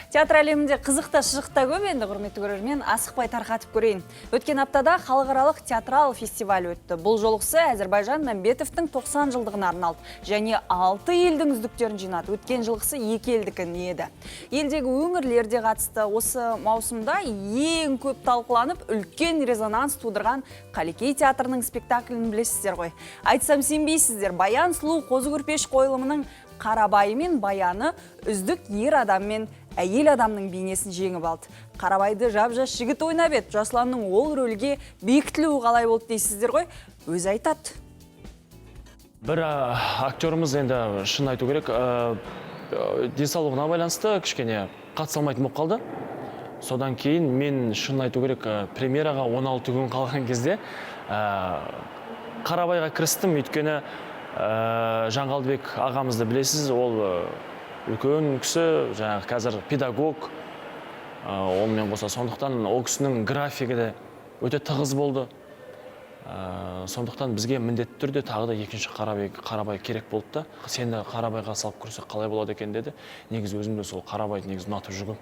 Театр әлемінде қызықта шыжықта көп енді, құрметті көрермен, асықпай тарқатып көрейін. Өткен аптада халықаралық театрал фестиваль өтті. Бұл жолғысы Әзірбайжан Мәмбетовтің 90 жылдығына арналды. Және 6 елдің үздіктерін жинады. Өткен жылғысы 2 елдікі еді. Елдегі өңірлерде қатысты. Осы маусымда ең көп талқыланып, үлкен резонанс тудырған Қалекей театрының спектаклін білесіздер ғой. Айтсам сенбейсіздер, Баян сұлу қозы көрпеш қойылымының Қарабайы мен Баяны үздік ер адам мен әйел адамның бейнесін жеңіп алды. Қарабайды жап-жас жігіт ойнап еді. Жасұланның ол рөлге бекітілуі қалай болды дейсіздер ғой? Өзі айтады. Бір актеріміз енді шын айту керек, денсаулығына байланысты кішкене қатыса алмайтын болып қалды. Содан кейін мен шын айту керек, премьераға 16 күн қалған кезде Қарабайға кірістім, өйткені Жаңғалдыбек ағамызды білесіз, ол үлкен кісі, жаңағы қазір педагог, онымен қоса, сондықтан ол кісінің графигі де өте тығыз болды. Сондықтан бізге міндетті түрде тағы да екінші Қарабай керек болды да. Сен де Қарабайға салып көрсек қалай болады екен деді. Негізі өзім де сол Қарабайды негізі ұнатып жүргім.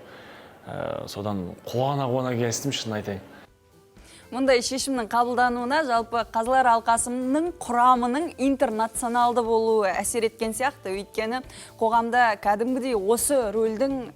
Содан қуана келістім, шын айтайын. Мұндай шешімнің қабылдануына жалпы Қазылар алқасының құрамының интернационалды болуы әсер еткен сияқты. Өйткені қоғамда кәдімгідей осы рөлдің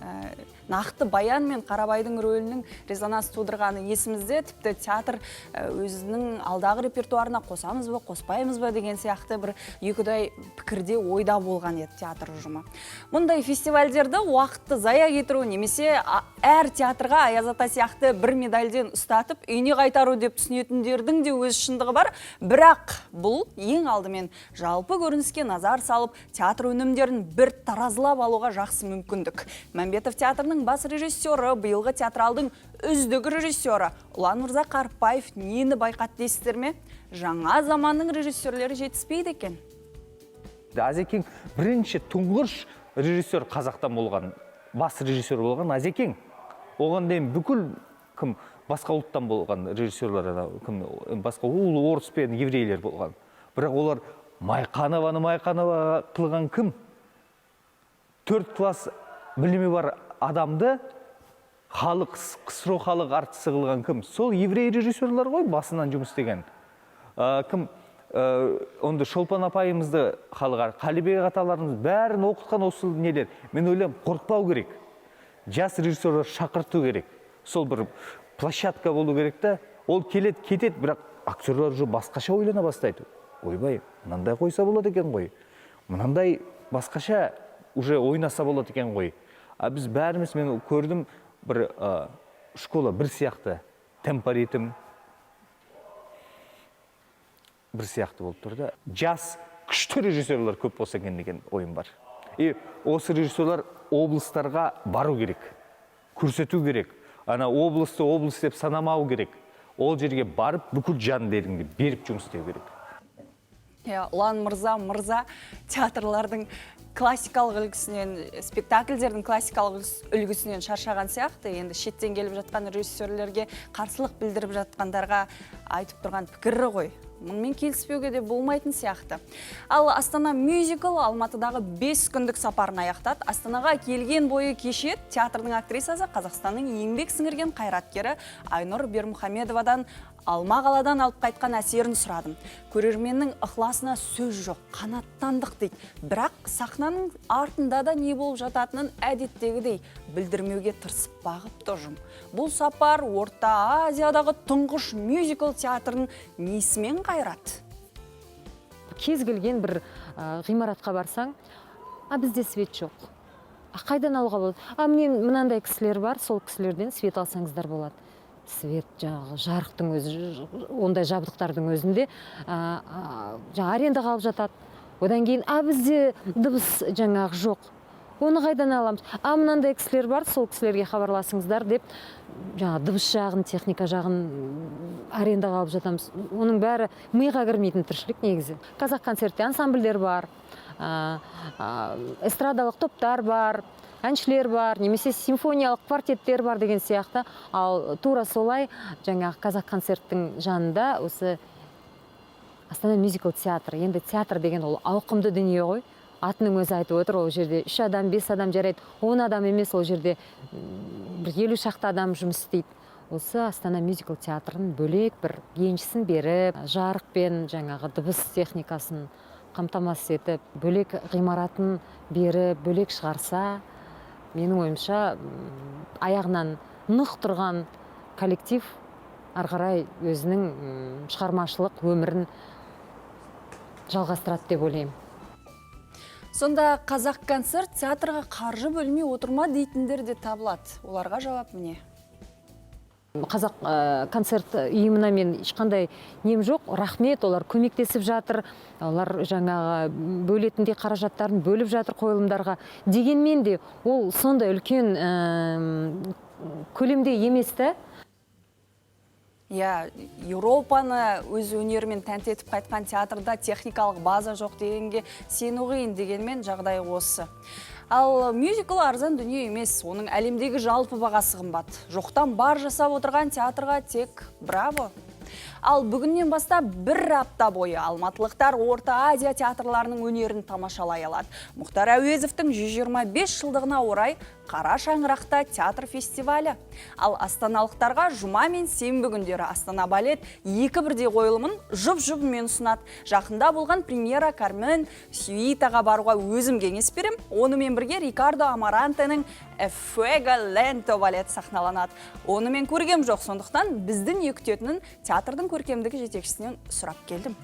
нақты Баян мен Қарабайдың рөлінің резонанс тудырғаны есімізде. Тіпті театр өзінің алдағы репертуарына қосамыз ба, қоспаймыз ба деген сияқты бір екідай пікірде ойда болған еді театр ұжымы. Мұндай фестивальдерді уақытты зая кетіру немесе әр театрға Аяз ата сияқты бір медальден ұстатып, үйіне қайтару деп түсінетіндердің де өз шындығы бар. Бірақ бұл ең алдымен жалпы көрініске назар салып, театр өнімдерін бір таразылап алуға жақсы мүмкіндік. Мәмбетов театрының бас режиссері, биылғы театралдың үздік режиссері Ұлан Мырза Қарпаев нені байқатты дейсіздер ме? Жаңа заманның режиссерлері жетіспейді екен. Азекең бірінші тұңғыш режиссер қазақтан болған, бас режиссер болған Азекең. Оған дейін бүкіл кім басқа ұлттан болған режиссерлер, басқа орыс пен еврейлер болған. Бірақ олар Майқанова қылған кім? 4 класс білімі бар адамды КСРО халық артысы қылған кім? Сол еврей режиссерлер ғой басынан жұмыс істеген. Кім? Онда Шолпан апайымызды Қалибек аталарымыз бәрін оқытқан осы нелер. Мен ойлаймын, қорықпау керек. Жас режиссерлер шақырту керек. Сол бір площадка болу керек та, ол келеді, кетеді, бірақ актерлар уже басқаша ойлана бастайды. Ойбай, мынандай қойса болады екен ғой. Мынандай басқаша уже ойнаса болады екен ғой. Біз бәріміз, мен көрдім, бір школа бір сияқты, темпоритм бір сияқты болып тұрды. Жас, күшті режиссерлар көп болса екен деген ойым бар. Осы режиссерлар облыстарға бару керек, көрсету керек. Ана облыс деп санамау керек. Ол жерге барып, бүкіл жан-деріңді беріп жұмыс істеу керек. Ұлан Мырза театрлардың классикалық үлгісінен, спектакльдердің классикалық үлгісінен шаршаған сияқты. Енді шеттен келіп жатқан режиссерлерге қарсылық білдіріп жатқандарға айтып тұрған пікірі ғой. Мұнымен келіспеуге де болмайтын сияқты. Ал Астана мюзикл Алматыдағы 5 күндік сапарын аяқтады. Астанаға келген бойы кеше театрдың актрисасы, Қазақстанның еңбек сіңірген қайраткері Айнұр Бермұхамедовадан Алма қаладан алып қайтқан әсерін сұрадым. Көрерменнің ықыласына сөз жоқ, қанаттандық дейді. Бірақ сахнаның артында да не болып жататынын әдеттегідей білдірмеуге тырысып бағып тұжым. Бұл сапар Орта Азиядағы тұңғыш мюзикл театрын несімен қайрат? Кез келген бір ғимаратқа барсаң, бізде свет жоқ. Қайдан алуға болады? Мен мынандай кісілер бар, сол кісілерден свет алсаңыздар болады. Свет жарықтың өзі, ондай жабдықтардың өзінде арендаға алып жатады. Одан кейін, бізде дыбыс жаңағы жоқ. Оны қайдан аламыз? Мынандай кісілер бар, сол кісілерге хабарласыңыздар деп, дыбыс жағын, техника жағын арендаға алып жатамыз. Оның бәрі миға кірмейтін тіршілік негізі. Қазақ концертте ансамбльдер бар, эстрадалық топтар бар, әншілер бар, немесе симфониялық квартеттер бар деген сияқты. Ал тура солай жаңағы Қазақ концерттің жанында осы Астана мюзикл театры. Енді театр деген ол ауқымды дүние ғой. атының өзі айтып отыр, ол жерде 3 адам, 5 адам жарайды, 10 адам емес, ол жерде бір 50 шақты адам жұмыс істейді. Осы Астана мюзикл театрын бөлек бір еншісін беріп, жарық пен жаңағы дыбыс техникасын қамтамасыз етіп, бөлек ғимаратын беріп, бөлек шығарса, менің ойымша аяғынан нық тұрған коллектив ары қарай өзінің шығармашылық өмірін жалғастырады деп ойлаймын. Сонда қазақ концерт театрға қаржы бөлмей отырма дейтіндер де табылады. Оларға жауап міне? Қазақ концерт ұйымына мен ешқандай нем жоқ, рахмет, олар көмектесіп жатыр, олар жаңағы бөлетіндей қаражаттарын бөліп жатыр қойылымдарға. Дегенмен де ол сондай үлкен көлемде еместі. Иә, Еуропаны өз өнерімен тәнті етіп қайтқан театрда техникалық база жоқ дегенге сену қиын, дегенмен жағдай осы. Ал мюзикл арзан дүние емес, оның әлемдегі жалпы бағасы қымбат. Жоқтан бар жасап отырған театрға тек браво. Ал бүгіннен бастап бір апта бойы алматылықтар Орта Азия театрларының өнерін тамашалай алады. Мұхтар Әуезовтің 125 жылдығына орай Қара шаңырақта театр фестивалі. Ал астаналықтарға жұма мен сенбі күндері Астана балет 2 бірдей қойылымын жұп-жұбымен ұсынады. Жақында болған премьера Кармен Сюитаға баруға өзім кеңес берем. Онымен бірге Рикардо Амарантенің Fuego Lento балет сахналанады. Онымен көргем жоқ, сондықтан біздің не күтетінін театрдың көркемдігі жетекшісінен сұрап келдім.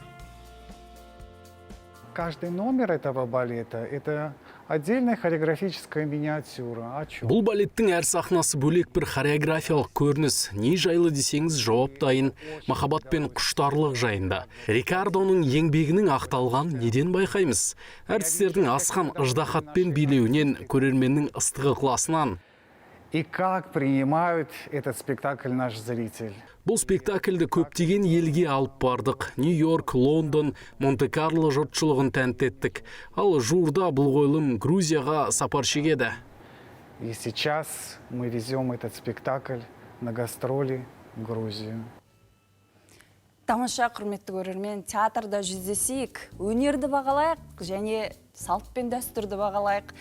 Каждый номер этого балета – это отдельная хореографическая миниатюра. О чем? Бұл балеттің әр сахнасы бөлек бір хореографиялық көрініс. Не жайлы десеңіз жауап дайын, махаббат пен құштарлық жайында. Рикардоның еңбегінің ақталған неден байқаймыз? Әртістердің асқан ыждахатпен билеуінен, көрерменнің ыстығы ықыласынан. И как принимают этот спектакль наш зритель. Бұл спектакльді көптеген елге алып бардық. Нью-Йорк, Лондон, Монте-Карло жұртшылығын тәнті еттік. Ал жуырда бұл қойылым Грузияға сапар шегеді. И сейчас мы везем этот спектакль на гастроли в Грузию. Тамаша, құрметті көрермен, театрда жүздесейік, өнерді бағалайық және салт пен дәстүрді бағалайық.